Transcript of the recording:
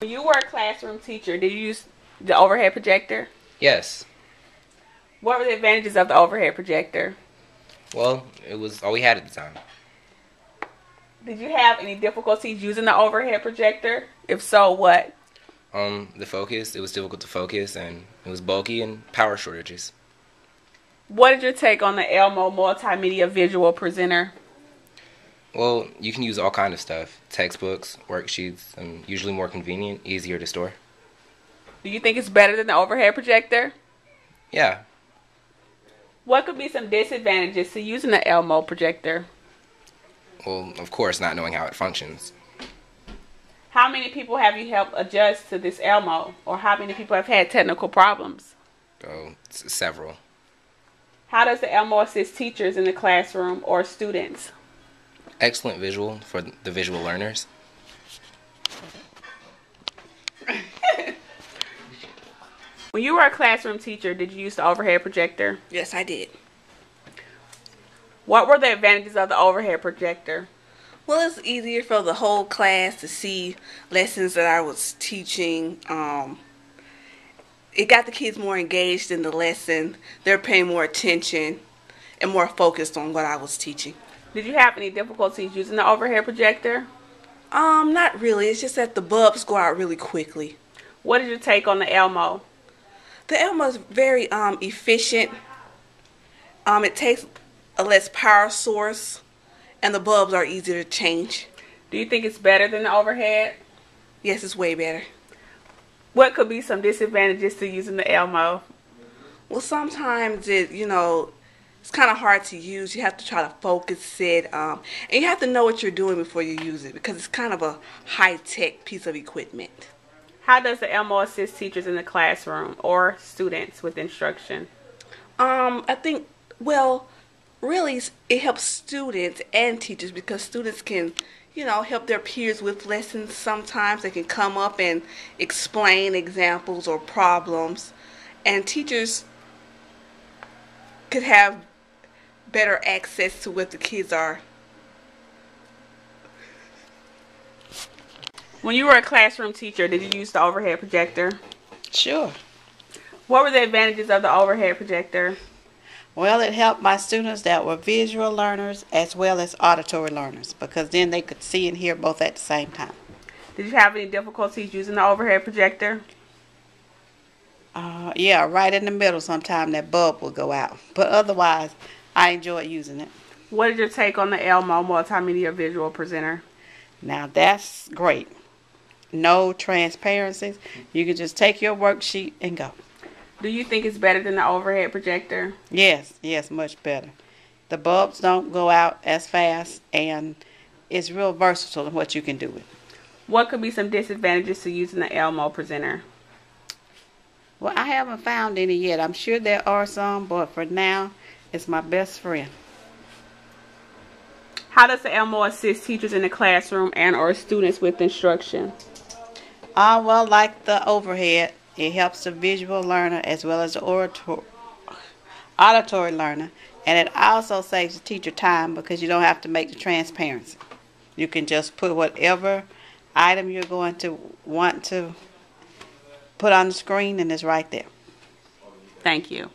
When you were a classroom teacher, did you use the overhead projector? Yes. What were the advantages of the overhead projector? Well, it was all we had at the time. Did you have any difficulties using the overhead projector? If so, what? The focus, it was difficult to focus, and it was bulky and power shortages. What is your take on the Elmo multimedia visual presenter? Well, you can use all kind of stuff. Textbooks, worksheets, and usually more convenient, easier to store. Do you think it's better than the overhead projector? Yeah. What could be some disadvantages to using the Elmo projector? Well, of course, not knowing how it functions. How many people have you helped adjust to this Elmo? Or how many people have had technical problems? Oh, several. How does the Elmo assist teachers in the classroom or students? Excellent visual for the visual learners. When you were a classroom teacher, did you use the overhead projector? Yes, I did. What were the advantages of the overhead projector? Well, it's easier for the whole class to see lessons that I was teaching. It got the kids more engaged in the lesson. They're paying more attention and more focused on what I was teaching. Did you have any difficulties using the overhead projector? Not really. It's just that the bulbs go out really quickly. What is your take on the Elmo? The Elmo is very efficient. It takes a less power source, and the bulbs are easier to change. Do you think it's better than the overhead? Yes, it's way better. What could be some disadvantages to using the Elmo? Well, sometimes it's kind of hard to use. You have to try to focus it, and you have to know what you're doing before you use it because it's kind of a high-tech piece of equipment. How does the Elmo assist teachers in the classroom or students with instruction? I think, well, really it helps students and teachers because students can, help their peers with lessons sometimes. They can come up and explain examples or problems, and teachers could have better access to what the kids are. When you were a classroom teacher, did you use the overhead projector? Sure. What were the advantages of the overhead projector? Well, it helped my students that were visual learners as well as auditory learners because then they could see and hear both at the same time. Did you have any difficulties using the overhead projector? Yeah, right in the middle sometime that bulb will go out. But otherwise, I enjoy using it. What is your take on the Elmo multimedia visual presenter? Now, that's great. No transparencies. You can just take your worksheet and go. Do you think it's better than the overhead projector? Yes, much better. The bulbs don't go out as fast, and it's real versatile in what you can do with it. What could be some disadvantages to using the Elmo presenter? Well, I haven't found any yet. I'm sure there are some, but for now, it's my best friend. How does the Elmo assist teachers in the classroom and or students with instruction? Well, like the overhead, it helps the visual learner as well as the auditory learner. And it also saves the teacher time because you don't have to make the transparency. You can just put whatever item you're going to want to put on the screen and it's right there. Thank you.